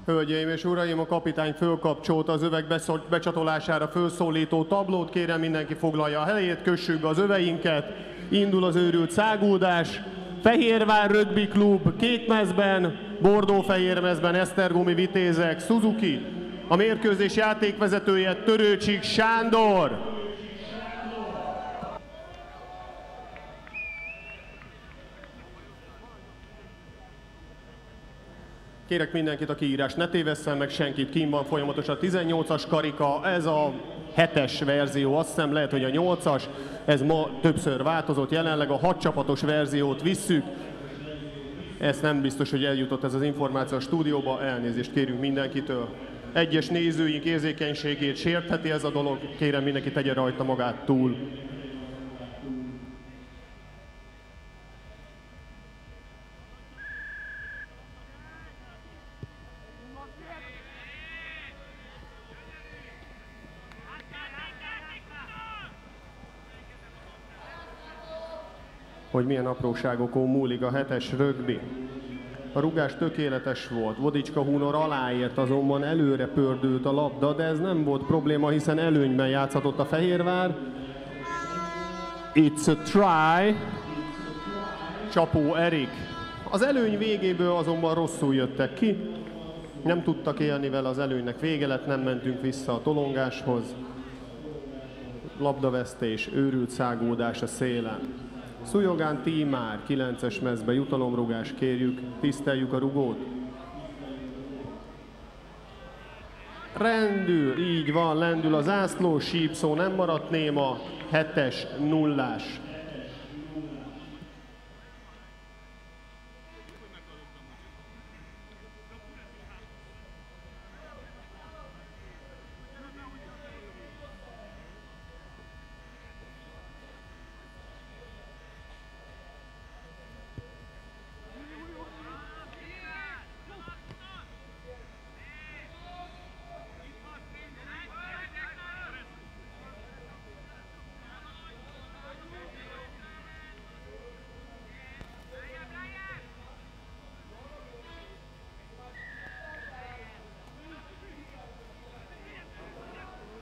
Hölgyeim és uraim, a kapitány fölkapcsolta az övek becsatolására fölszólító tablót. Kérem, mindenki foglalja a helyét, kössük be az öveinket. Indul az őrült száguldás. Fehérvár Rögbi Klub kékmezben, bordó-fehér mezben Esztergomi Vitézek, Suzuki. A mérkőzés játékvezetője Törőcsik Sándor. Kérek mindenkit, a kiírás ne tévesszen meg senkit, kín van folyamatosan a 18-as karika, ez a 7-es verzió, azt hiszem lehet, hogy a 8-as, ez ma többször változott, jelenleg a 6 csapatos verziót visszük. Ez nem biztos, hogy eljutott ez az információ a stúdióba, elnézést kérünk mindenkitől. Egyes nézőink érzékenységét sértheti ez a dolog, kérem mindenki tegye rajta magát túl. Hogy milyen apróságokon múlik a 7-es rögbi. A rugás tökéletes volt, Vodicska Hunor aláért, azonban előre pördült a labda, de ez nem volt probléma, hiszen előnyben játszhatott a Fehérvár. It's a try. Csapó Erik. Az előny végéből azonban rosszul jöttek ki. Nem tudtak élni vele, az előnynek vége lett, nem mentünk vissza a tolongáshoz. Labdavesztés, őrült szágódás a szélen. Szújogán Tímár, 9-es mezbe, jutalomrugás, kérjük, tiszteljük a rugót. Rendül, így van, lendül a zászló, sípszó nem maradt néma, 7-es, 0-ás.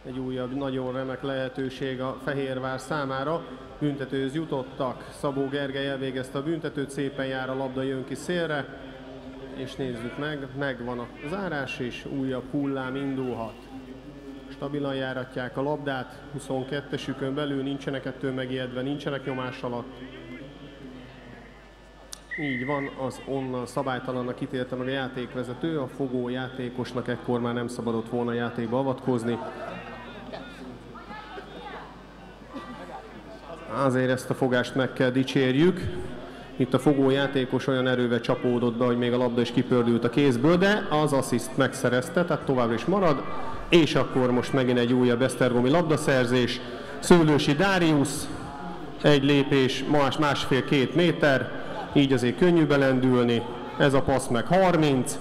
Egy újabb nagyon remek lehetőség a Fehérvár számára. Büntetőhöz jutottak. Szabó Gergely elvégezte a büntetőt, szépen jár a labda, jön ki szélre. És nézzük meg, megvan a zárás, és újabb hullám indulhat. Stabilan járatják a labdát, 22-esükön belül nincsenek ettől megijedve, nincsenek nyomás alatt. Így van, az onnan szabálytalannak ítélte meg a játékvezető, a fogó játékosnak ekkor már nem szabadott volna a játékba avatkozni. Azért ezt a fogást meg kell dicsérjük. Itt a fogó játékos olyan erővel csapódott be, hogy még a labda is kipördült a kézből, de az assziszt megszerezte, tehát továbbra is marad. És akkor most megint egy újabb esztergomi labdaszerzés. Szőlősi Dáriusz, egy lépés, másfél-két méter, így azért könnyű belendülni. Ez a passz meg 30.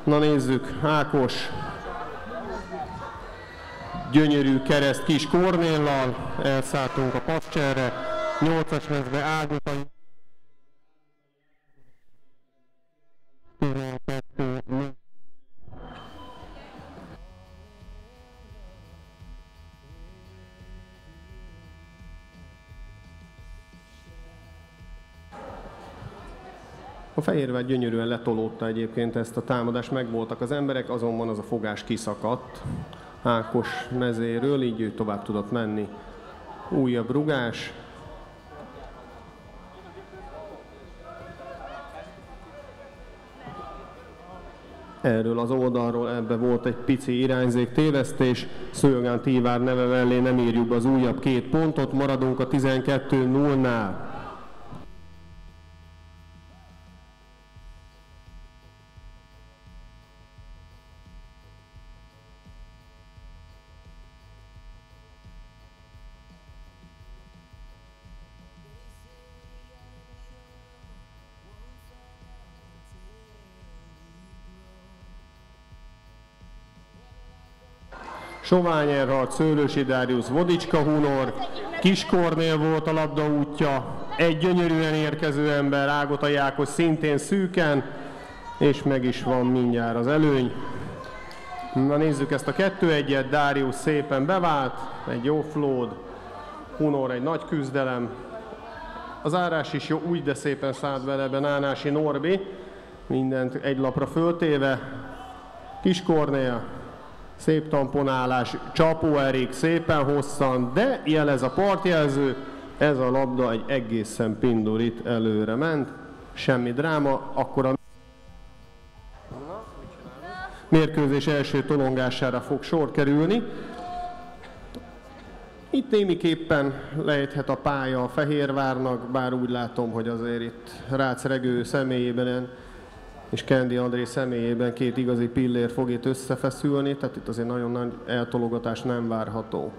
Na nézzük, Ákos. Gyönyörű kereszt Kis Kornéllal, elszálltunk a passzcserre, 8-as mezbe Ágota. 12. A Fehérvár gyönyörűen letolódta egyébként ezt a támadást, megvoltak az emberek, azonban az a fogás kiszakadt Ákos mezéről, így ő tovább tudott menni. Újabb rugás. Erről az oldalról ebbe volt egy pici irányzék tévesztés. Szőjogán Tívár neve mellé nem írjuk be az újabb 2 pontot, maradunk a 12-0-nál. Sovány Erhard, Szőlősi Dáriusz, Vodicska Hunor, Kis Kornél volt a labda útja, egy gyönyörűen érkező ember, Ágota Ákos szintén szűken, és meg is van mindjárt az előny. Na nézzük ezt a 2-1-et, Darius szépen bevált, egy offload, Hunor egy nagy küzdelem. Az árás is jó, úgy de szépen szállt vele be Nánási Norbi, mindent egy lapra föltéve. Kis Kornél, szép tamponálás, Csapó Erik szépen hosszan, de jelez a partjelző, ez a labda egy egészen pindurit előre ment, semmi dráma, akkor a mérkőzés első tolongására fog sor kerülni. Itt némiképpen lejthet a pálya a Fehérvárnak, bár úgy látom, hogy azért itt Rácz Regő személyében és Kendi André személyében két igazi pillér fog itt összefeszülni, tehát itt azért nagyon nagy eltologatás nem várható.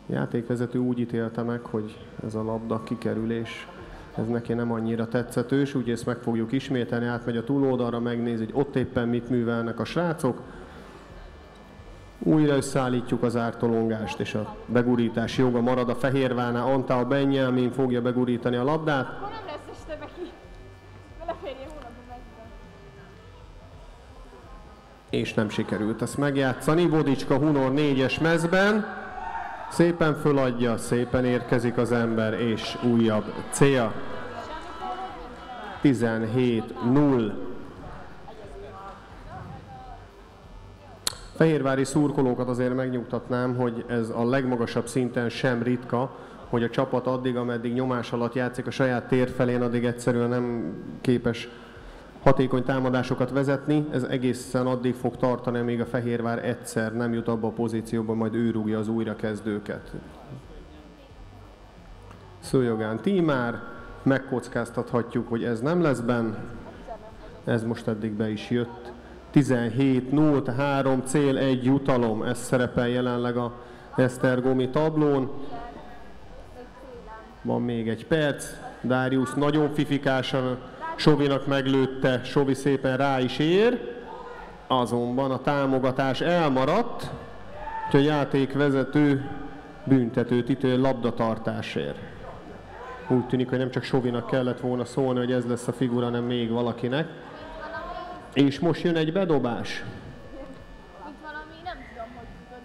Játékvezető úgy ítélte meg, hogy ez a labda kikerülés, ez neki nem annyira tetszetős, úgyhogy ezt meg fogjuk ismételni, átmegy a túloldalra, megnézi, hogy ott éppen mit művelnek a srácok. Újra összeállítjuk az ártolongást, és a begurítás joga marad a Fehérvárnál. Antál Benjamin fogja begurítani a labdát. Akkor nem lesz este neki. Beleférje hónapban megvan. És nem sikerült ezt megjátszani. Vodicska Hunor 4-es mezben. Szépen föladja, szépen érkezik az ember, és újabb cél. 17-0. Fehérvári szurkolókat azért megnyugtatnám, hogy ez a legmagasabb szinten sem ritka, hogy a csapat addig, ameddig nyomás alatt játszik a saját tér felén, addig egyszerűen nem képes hatékony támadásokat vezetni. Ez egészen addig fog tartani, amíg a Fehérvár egyszer nem jut abba a pozícióba, majd ő rúgja az újrakezdőket. Szőjogán Tímár, megkockáztathatjuk, hogy ez nem lesz benn. Ez most eddig be is jött. 17-0, 3 cél, 1 jutalom, ez szerepel jelenleg a esztergomi tablón. Van még egy perc, Darius nagyon fifikásan Sovinak meglőtte, Sovi szépen rá is ér, azonban a támogatás elmaradt, úgyhogy a játékvezető büntetőt ítél labdatartásért. Úgy tűnik, hogy nem csak Sovinak kellett volna szólni, hogy ez lesz a figura, hanem még valakinek. És most jön egy bedobás.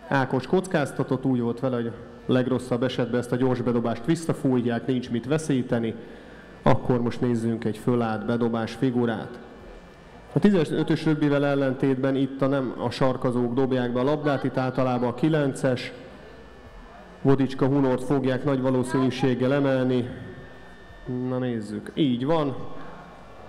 Ákos kockáztatott, úgy volt vele, hogy legrosszabb esetben ezt a gyors bedobást visszafújják, nincs mit veszíteni. Akkor most nézzünk egy fölállt bedobás figurát. A 15-ös rögbivel ellentétben itt nem a sarkazók dobják be a labdát, itt általában a 9-es. Vodicska Hunort fogják nagy valószínűséggel emelni. Na nézzük, így van.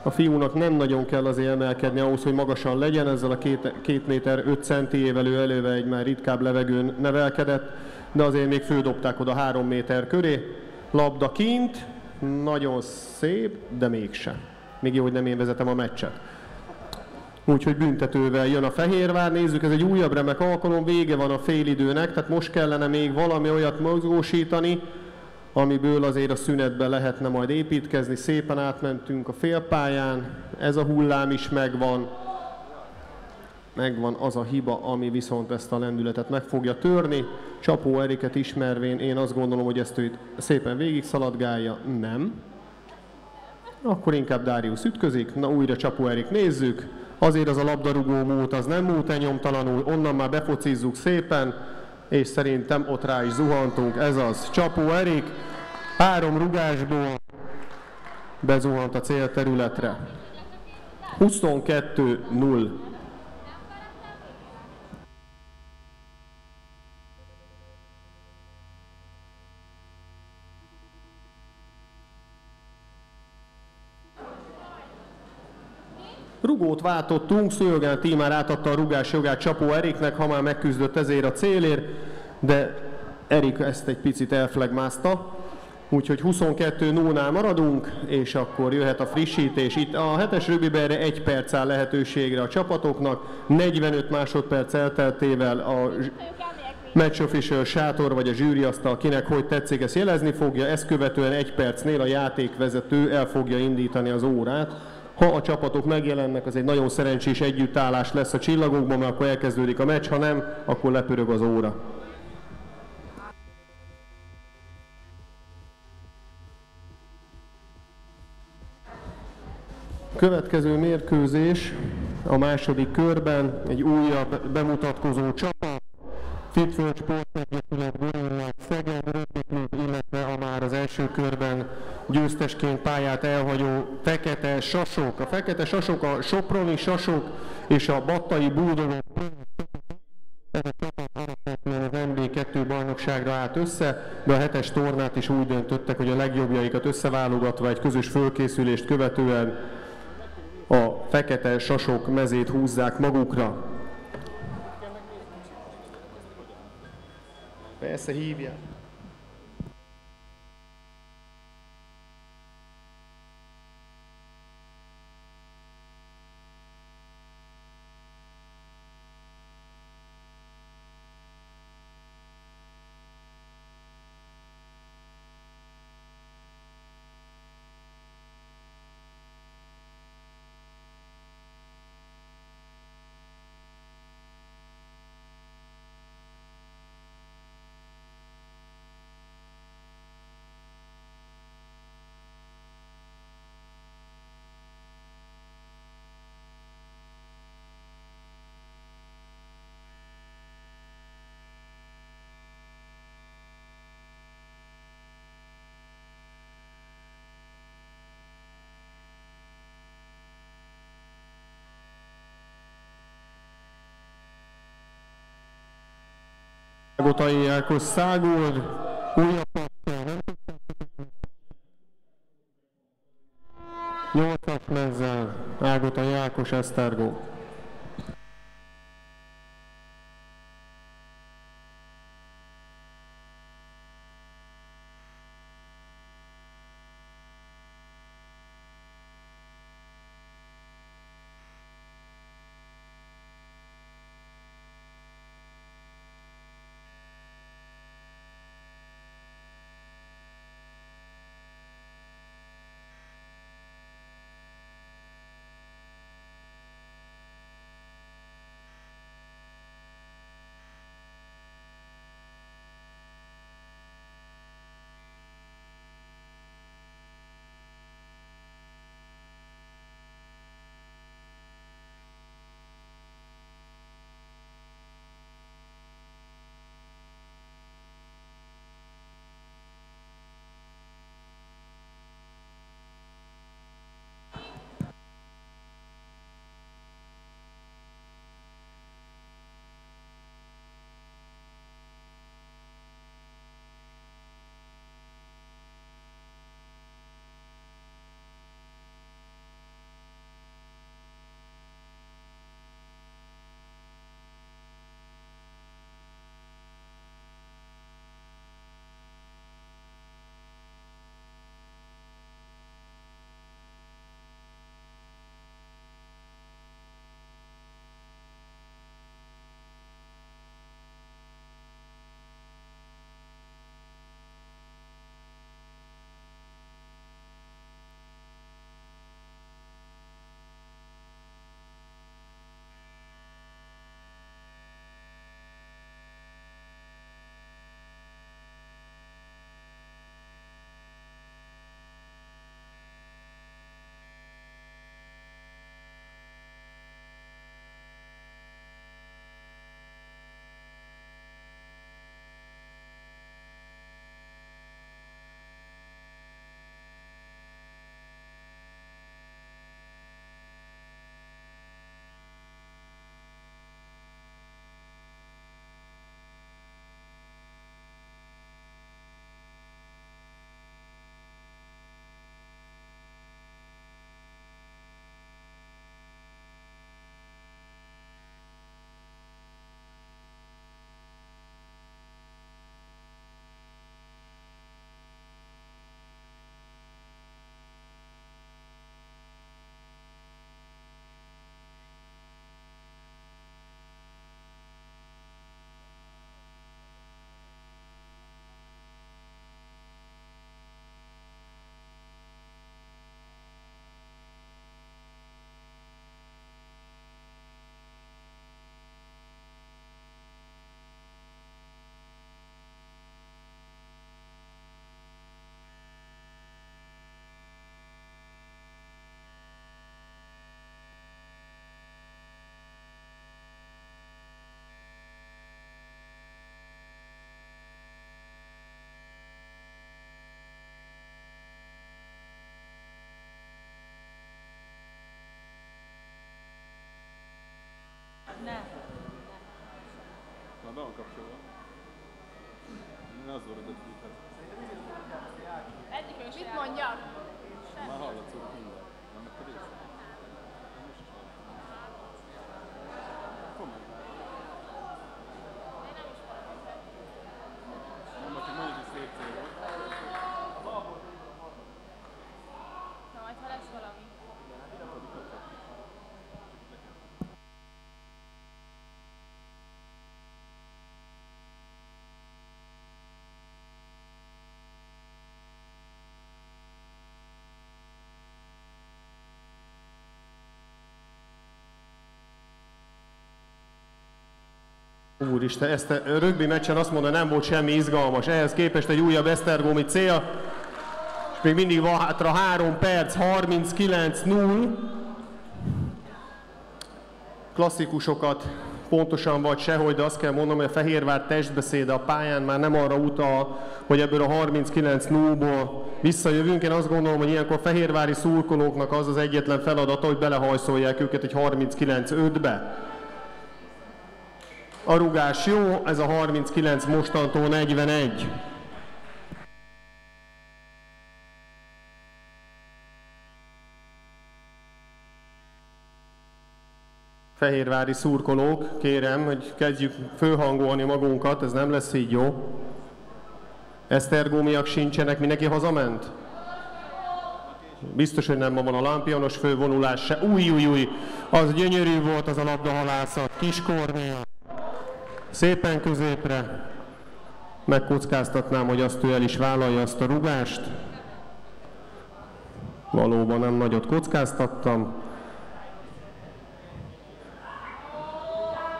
A fiúnak nem nagyon kell azért emelkedni ahhoz, hogy magasan legyen, ezzel a 2 méter 5 centiével ő előve egy már ritkább levegőn nevelkedett, de azért még földobták oda 3 méter köré. Labda kint, nagyon szép, de mégsem. Még jó, hogy nem én vezetem a meccset. Úgyhogy büntetővel jön a Fehérvár, nézzük, ez egy újabb remek alkalom, vége van a félidőnek, tehát most kellene még valami olyat mozgósítani, amiből azért a szünetben lehetne majd építkezni. Szépen átmentünk a félpályán, ez a hullám is megvan. Megvan az a hiba, ami viszont ezt a lendületet meg fogja törni. Csapó Eriket ismervén én azt gondolom, hogy ezt ő szépen végig szaladgálja. Nem. Akkor inkább Darius ütközik. Na újra Csapó Erik, nézzük. Azért az a labdarúgó mód, az nem múlt nyomtalanul, onnan már befocizzuk szépen, és szerintem ott rá is zuhantunk. Ez az, Csapó Erik 3 rugásból bezuhant a célterületre. 22-0. Rugót váltottunk, Szőjogán Tímár átadta a rugás jogát Csapó Eriknek, ha már megküzdött ezért a célért, de Erik ezt egy picit elflegmázta, úgyhogy 22-0-nál maradunk, és akkor jöhet a frissítés. Itt a 7-es rögbiben erre 1 perc áll lehetőségre a csapatoknak, 45 másodperc elteltével a match official sátor vagy a zsűriasztal, kinek hogy tetszik, ezt jelezni fogja, ezt követően 1 percnél a játékvezető el fogja indítani az órát. Ha a csapatok megjelennek, az egy nagyon szerencsés együttállás lesz a csillagokban, mert akkor elkezdődik a meccs, ha nem, akkor lepörög az óra. Következő mérkőzés a második körben egy újabb bemutatkozó csapat. Fitföld Sportegyesület Gorillák Szeged, Röpi Klub, illetve a már az első körben győztesként pályát elhagyó Fekete Sasok. A Fekete Sasok, a Soproni Sasok és a Battai Buldogok. Ez a csapat alapvetően az MB2 bajnokságra állt össze, de a 7-es tornát is úgy döntöttek, hogy a legjobbjaikat összeválogatva egy közös fölkészülést követően a Fekete Sasok mezét húzzák magukra. Persze hívják. Ágotai Ákos Szágód, újabb passzal, 8-as mezzel, Ágotai Ákos Esztergó. Már be van kapcsolva. Az volt a tudhat. Egyikön mit mondjak? Már hallatszódik minden. Nem meg a része. Most is hallom. Kommentálj. Nem, aki mondjuk, hogy szép cél volt. Na majd ha lesz valami. Úristen, ezt a rögbi meccsen azt mondta, nem volt semmi izgalmas. Ehhez képest egy újabb esztergomi cél. És még mindig van hátra 3 perc, 39-0. Klasszikusokat pontosan vagy sehogy, de azt kell mondanom, hogy a Fehérvár testbeszéde a pályán már nem arra utal, hogy ebből a 39-0-ból visszajövünk. Én azt gondolom, hogy ilyenkor a fehérvári szurkolóknak az az egyetlen feladata, hogy belehajszolják őket egy 39-5-be. A rugás jó, ez a 39 mostantól 41. Fehérvári szurkolók, kérem, hogy kezdjük fölhangolni magunkat, ez nem lesz így jó. Esztergomiak sincsenek, mindenki hazament? Biztos, hogy nem ma van a lámpionos fölvonulás se. Új, az gyönyörű volt az a labdahalászat, Kiskornél. Szépen középre. Megkockáztatnám, hogy azt ő el is vállalja azt a rugást. Valóban nem nagyot kockáztattam.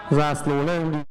Zászló lendül.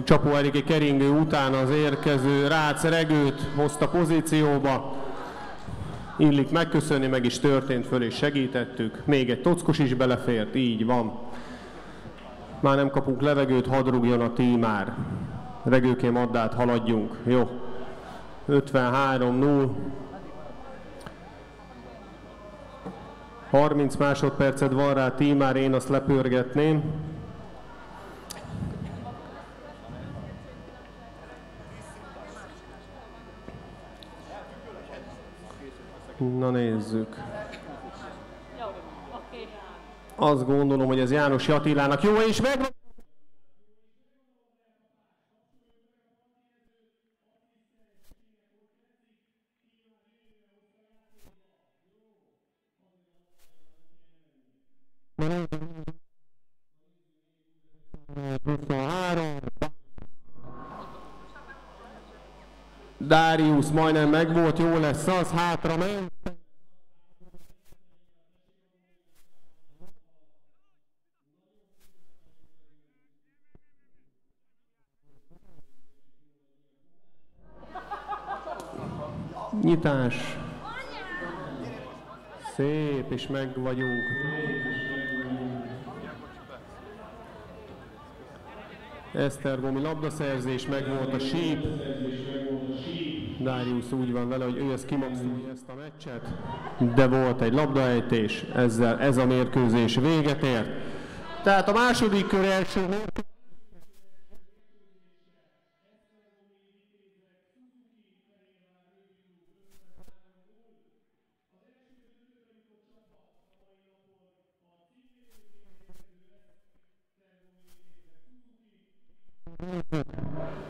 Csapó Erike keringő után az érkező Rácz Regőt hozta pozícióba. Illik megköszönni, meg is történt, föl és segítettük. Még egy tockos is belefért, így van. Már nem kapunk levegőt, hadd rúgjon a tímár. Regőké Maddát, haladjunk. Jó. 53-0. 30 másodpercet van rá, tímár, én azt lepörgetném. Na nézzük. Azt gondolom, hogy ez János Attilának jó, és meg... Dárius majdnem megvolt, jó lesz az, hátra ment. Nyitás. Szép, és meg vagyunk. Esztergomi labdaszerzés, megvolt a síp. Dárius úgy van vele, hogy ő ezt kimaxolja ezt a meccset, de volt egy labdaejtés, ezzel ez a mérkőzés véget ért. Tehát a második kör első mérkőzés.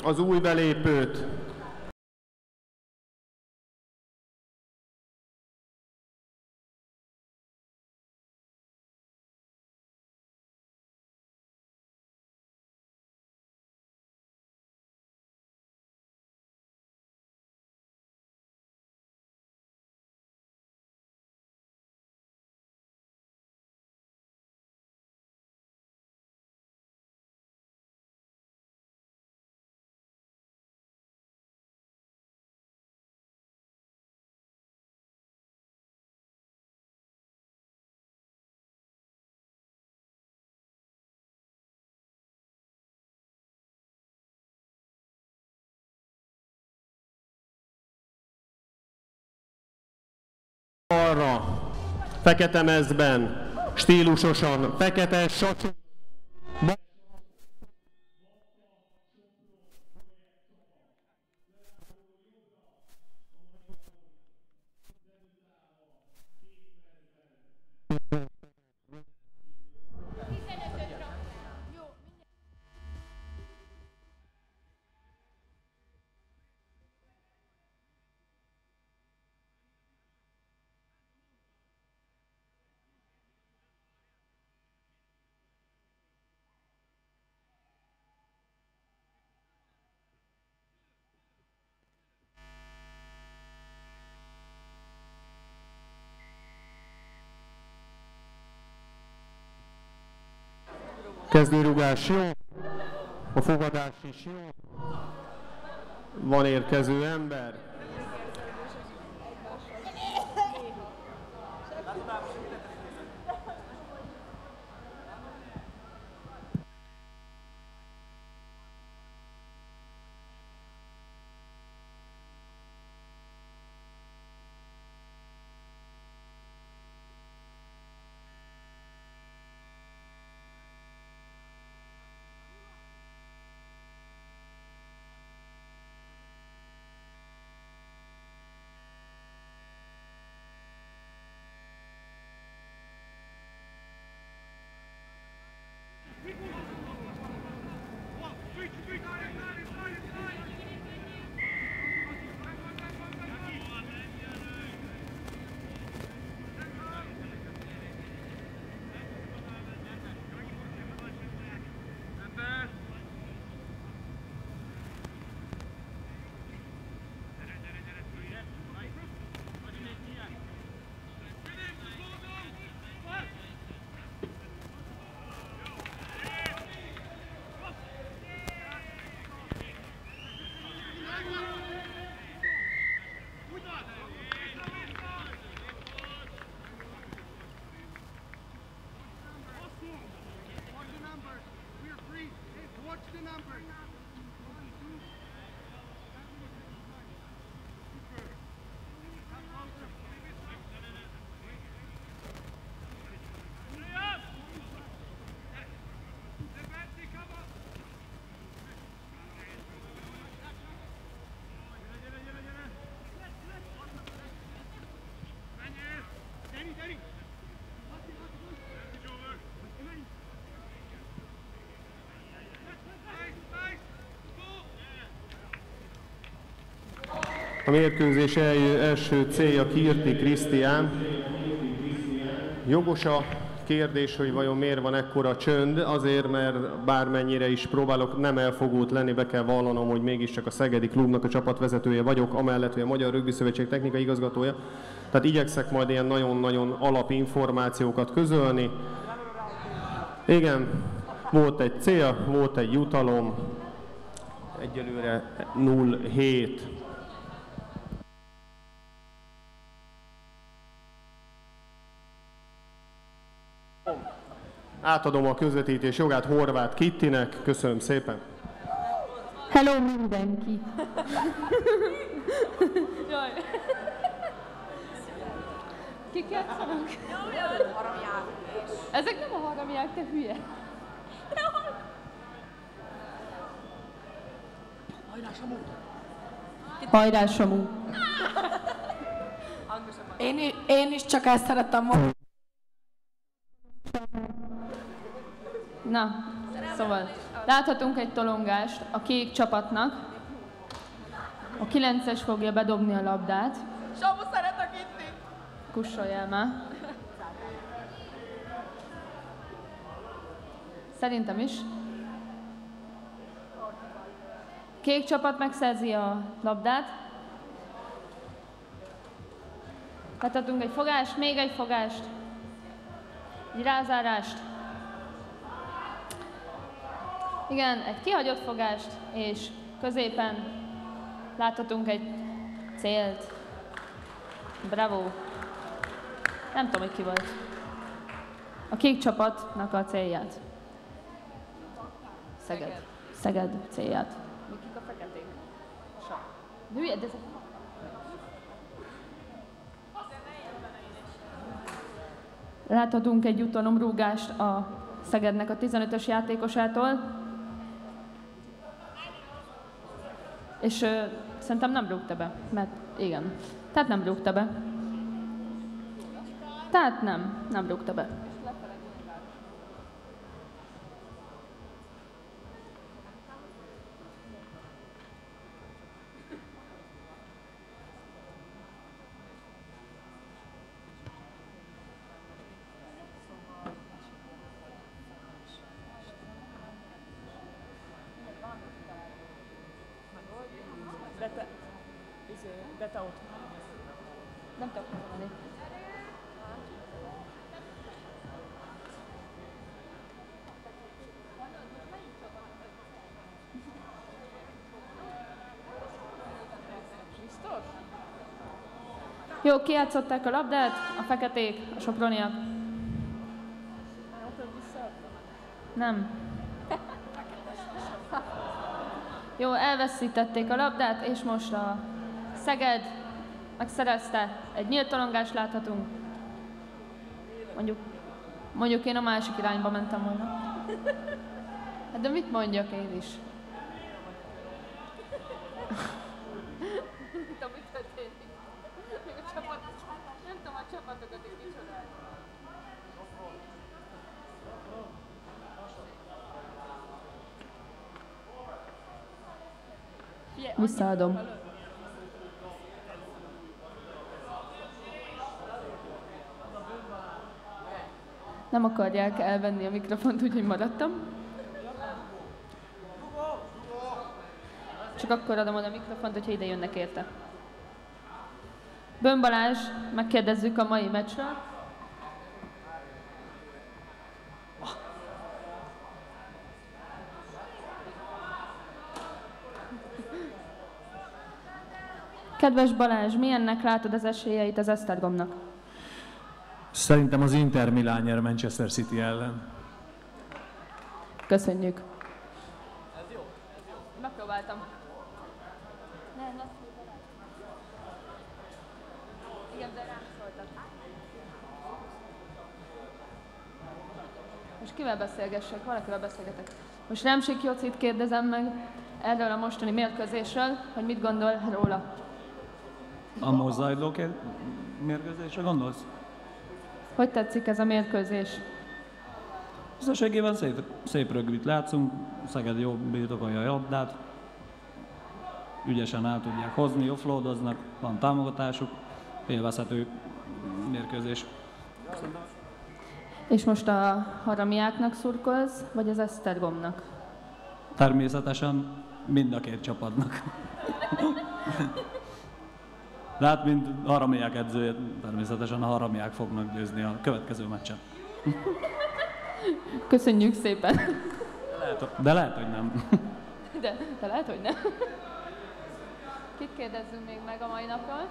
Az új belépőt Arra, fekete mezben, stílusosan, fekete sacsó. Kezdőrugás jó, a fogadás is jó, van érkező ember. A mérkőzés első célja Kirti Krisztián. Jogos a kérdés, hogy vajon miért van ekkora csönd, azért, mert bármennyire is próbálok nem elfogult lenni, be kell vallanom, hogy mégiscsak a Szegedi Klubnak a csapatvezetője vagyok, amellett, hogy a Magyar Rögbi Szövetség technikai igazgatója. Tehát igyekszek majd ilyen nagyon-nagyon alapinformációkat közölni. Igen, volt egy cél, volt egy jutalom, egyelőre 0-7. Átadom a közvetítés jogát Horváth Kittinek. Köszönöm szépen. Hello mindenki! Jaj. Kik játszanak? Ezek nem a haramiák, te hülye. Hajrá, Samu! Én is csak ezt szerettem volna. Na, szóval láthatunk egy tolongást a kék csapatnak. A 9-es fogja bedobni a labdát. Samu, szeretek itt! Kussoljál már. Szerintem is. Kék csapat megszerzi a labdát. Láthatunk egy fogást, még egy fogást. Egy rázárást. Igen, egy kihagyott fogást, és középen láthatunk egy célt. Bravo! Nem tudom, hogy ki volt. A kék csapatnak a célját. Szeged célját. Kik a feketék? De hülye, de ezek... Láthatunk egy jutalomrúgást a Szegednek a 15-ös játékosától. És szerintem nem rúgta be, mert igen. Tehát nem rúgta be. Tehát nem rúgta be. De te ott. Nem tudok mondani. Biztos? Jó, kijátszották a labdát, a feketék, a soproniak. Nem. Jó, elveszítették a labdát, és most a Szeged megszerezte. Egy nyílt tolongást láthatunk. Mondjuk én a másik irányba mentem volna. Hát de mit mondjak én is? Nem tudom, mi történik. Még a csapat, nem tudom, a csapatokat is kicsodálni. Visszaadom. Nem akarják elvenni a mikrofont, úgyhogy maradtam. Csak akkor adom oda a mikrofont, hogyha ide jönnek érte. Böhm Balázs, megkérdezzük a mai meccsről. Kedves Balázs, milyennek látod az esélyeit az Esztergomnak? Szerintem az Inter Milán nyer Manchester City ellen. Köszönjük. Megpróbáltam. Igen, de rám szóltak. Most kivel beszélgessek? Valakivel beszélgetek. Most Remsik Jocit kérdezem meg erről a mostani mérkőzésről, hogy mit gondol róla. A most zajló mérkőzésre gondolsz? Hogy tetszik ez a mérkőzés? Összességében szép rögvit látszunk, Szeged jó birtokolja a labdát, ügyesen el tudják hozni, offloadoznak, van támogatásuk, élvezhető mérkőzés. És most a haramiáknak szurkolsz, vagy az Esztergomnak? Természetesen mind a két csapatnak. De hát, mint haramiák edzője, természetesen a haramiák fognak győzni a következő meccsen. Köszönjük szépen! De lehet, hogy nem. De lehet, hogy nem. Kit kérdezzünk még meg a mai napról?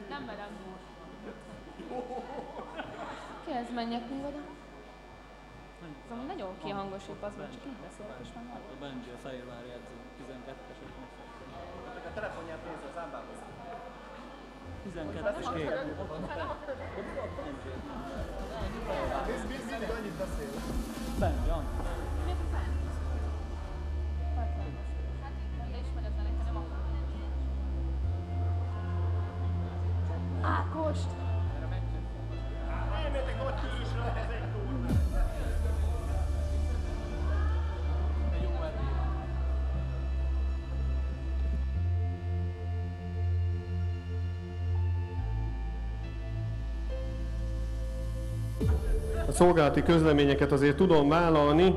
Nem merem. Kihez menjek még oda? Ez amúgy nagyon kihangosít, az már csak így beszélek, és már A Benji, a Fehérvári edző, 12-esek meg. A telefonját nézze az ámbához. 12-es kék. Mindig annyit beszél. Benji, Jan. Ákost! Elmétek ott ki is rá, ez egy túl. A szolgálati közleményeket azért tudom vállalni,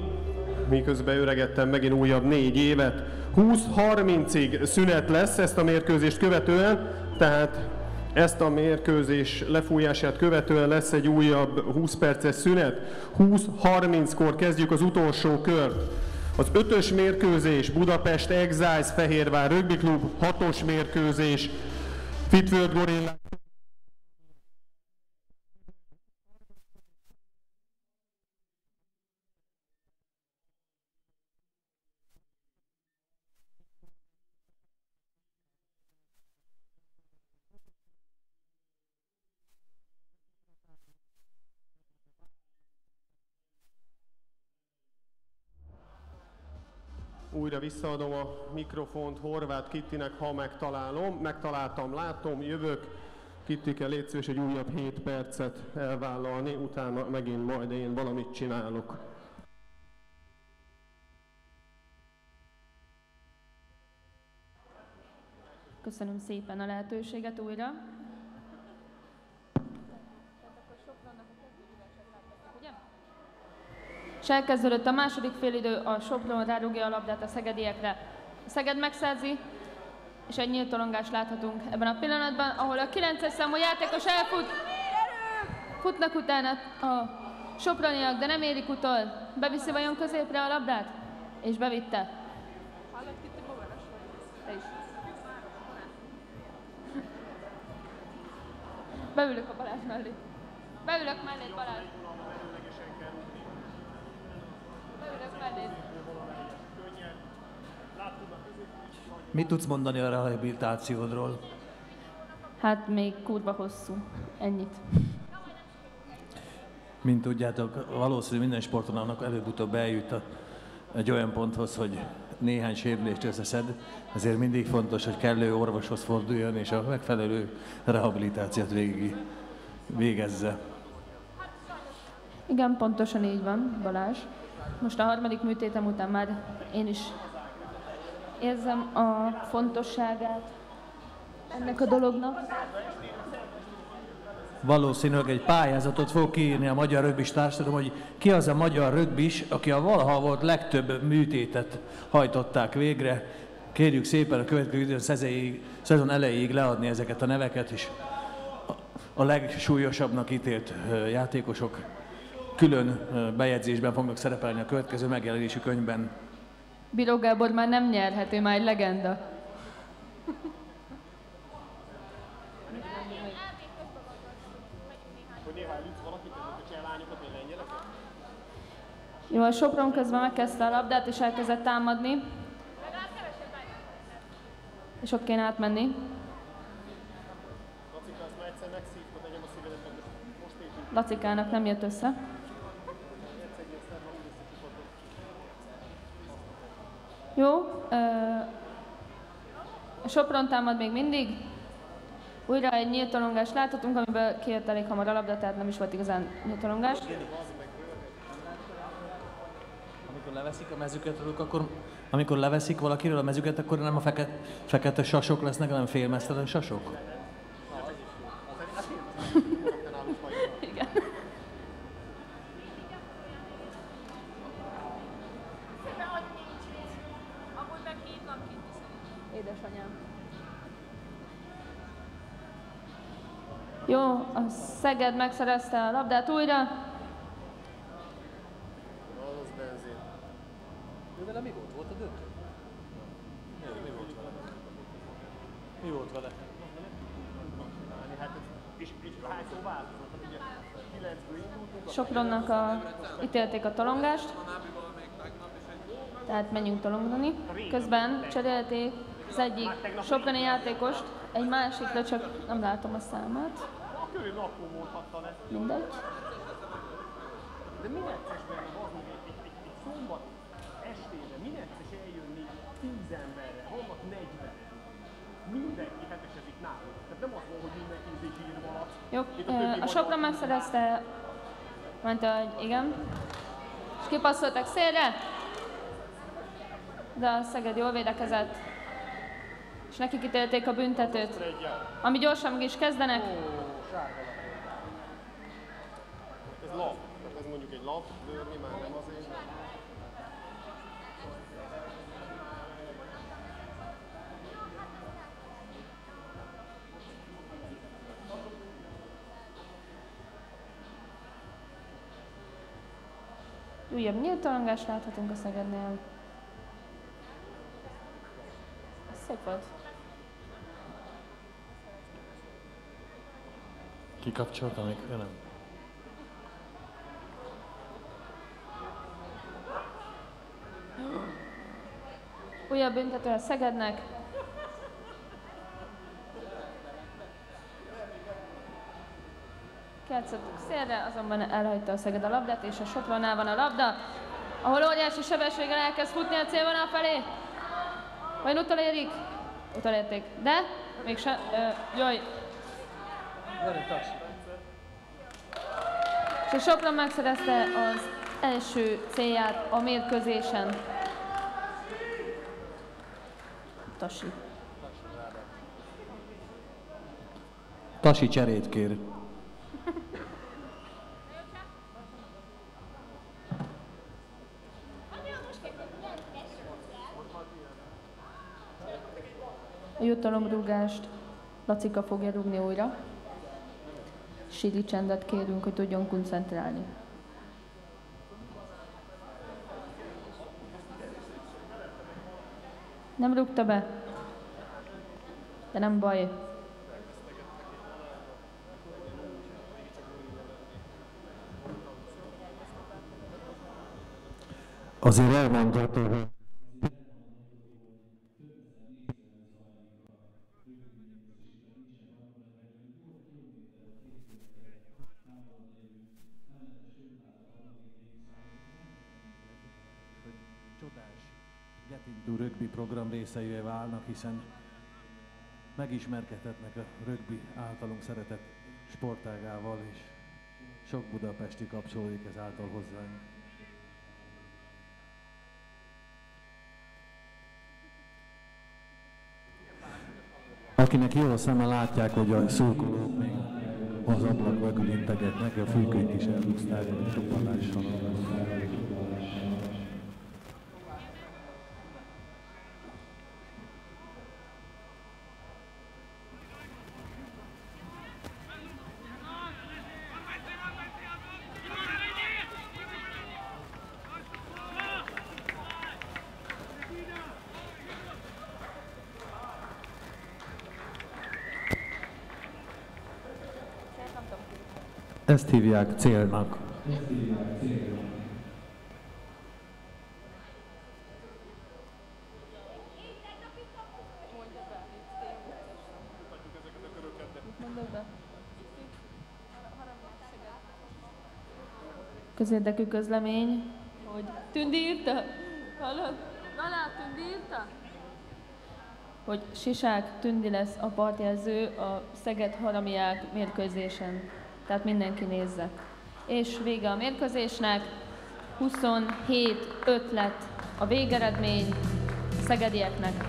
miközben öregettem megint újabb 4 évet. 20-30-ig szünet lesz ezt a mérkőzést követően, tehát ezt a mérkőzés lefújását követően lesz egy újabb 20 perces szünet. 20-30-kor kezdjük az utolsó kört. Az 5-ös mérkőzés Budapest Exiles Fehérvár Rugby Klub, 6-os mérkőzés Fitworld Gorilla. Újra visszaadom a mikrofont Horváth Kittinek, ha megtaláltam, látom, jövök. Kittike, légy szíves egy újabb 7 percet elvállalni, utána megint majd én valamit csinálok. Köszönöm szépen a lehetőséget újra. És elkezdődött a második félidő, a Sopron rárúgja a labdát a szegediekre. A Szeged megszerzi, és egy nyílt tolongást láthatunk ebben a pillanatban, ahol a 9-es számú játékos elfut. Futnak utána a soproniak, de nem érik utol. Beviszi vajon középre a labdát? És bevitte. Te is. Beülök a Balázs mellé. Beülök mellé, Balázs. Beülök mellé. Mit tudsz mondani a rehabilitációdról? Hát még kurva hosszú. Ennyit. Mint tudjátok, valószínű minden sportolónak előbb-utóbb eljut egy olyan ponthoz, hogy néhány sérülést összeszed, ezért mindig fontos, hogy kellő orvoshoz forduljon, és a megfelelő rehabilitációt végezze. Igen, pontosan így van, Balázs. Most a harmadik műtétem után már én is érzem a fontosságát ennek a dolognak. Valószínűleg egy pályázatot fog kiírni a Magyar Rögbis Társadalom, hogy ki az a magyar rögbis, aki a valaha volt legtöbb műtétet hajtották végre. Kérjük szépen a következő szezon elejéig leadni ezeket a neveket, és a legsúlyosabbnak ítélt játékosok külön bejegyzésben fognak szerepelni a következő megjelenésű könyvben. Bíró Gábor már nem nyerhet, ő már egy legenda. Jó, a Sopron közben megkezdte a labdát, és elkezdett támadni. És ott kéne átmenni. Lacikának nem jött össze. Jó, a Sopron támad még mindig. Újra egy nyílt tolongást láthatunk, amiből kijött elég hamar a labda, tehát nem is volt igazán nyílt tolongás. Amikor leveszik valakiről a mezüket, akkor nem a fekete sasok lesznek, hanem félmeztelen sasok? Igen. Édesanyám. Jó, a Szeged megszerezte a labdát újra. Vele mi volt? Volt a döntő? Mi volt vele? Sopronnak ítélték a tolongást, tehát menjünk tolongani. Közben cserélték az egyik soproni játékost egy másikra, csak nem látom a számát. Mindegy. De mi necces benne van, egy szombat estére, mi necces eljönni 10 emberre, vannak 40-en. Mindenki hetesedik nálunk. Tehát nem az van, hogy mindenki zsírva alatt. Jó, a Sopron megszerezte, mondta, hogy igen. És kipasszoltak szélre, de a Szeged jól védekezett. És nekik ítélték a büntetőt, ami gyorsan meg is kezdenek. Ez lap, tehát ez mondjuk egy lap, bőrni már nem azért. Újabb nyílt torongást láthatunk a Szegednél. Ez szép volt. Kikapcsolta még? Nem. Újabb büntető a Szegednek. Kiátszottuk szélre, azonban elhagyta a Szeged a labdát, és a Sopronnál van a labda. ahol óriási sebességgel elkezd futni a célvonal felé. Vajon utolérik? Utolérték, de mégsem, jaj. És a Sopron megszerezte az első célját a mérkőzésen. Tasi. Tasi cserét kér. A jutalomrúgást Lacika fogja rúgni újra. Síri csendet kérünk, hogy tudjon koncentrálni. Nem rúgta be, de nem baj. Azért elmondható, hogy csodás Getintő rögbi program részeivé válnak, hiszen megismerkedhetnek a rögbi általunk szeretett sportágával, és sok budapesti kapcsolódik ezáltal hozzánk. Akinek jó a szeme, látják, hogy a szurkolók még az ablak mögül integetnek, a fűkönyt is elhúzták a csuppanással. Ezt hívják célnak. Közérdekű közlemény, hogy Tündi írta? Hallod? Lalá, Tündi írta? Hogy Sisák Tündi lesz a partjelző a Szeged-Haramiák mérkőzésen. Tehát mindenki nézze. És vége a mérkőzésnek. 27-5 lett a végeredmény a szegedieknek.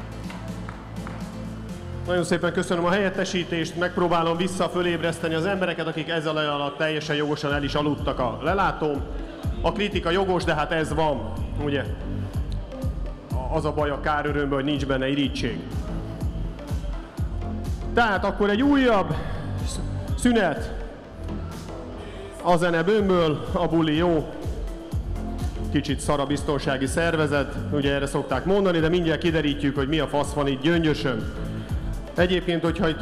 Nagyon szépen köszönöm a helyettesítést, megpróbálom visszafölébreszteni az embereket, akik ezzel alatt teljesen jogosan el is aludtak a lelátón. A kritika jogos, de hát ez van, ugye? Az a baj a kárörömben, hogy nincs benne irítség. Tehát akkor egy újabb szünet. A zene bömböl, a buli jó. Kicsit szar a biztonsági szervezet, ugye erre szokták mondani, de mindjárt kiderítjük, hogy mi a fasz van itt Gyöngyösön. Egyébként, hogyha itt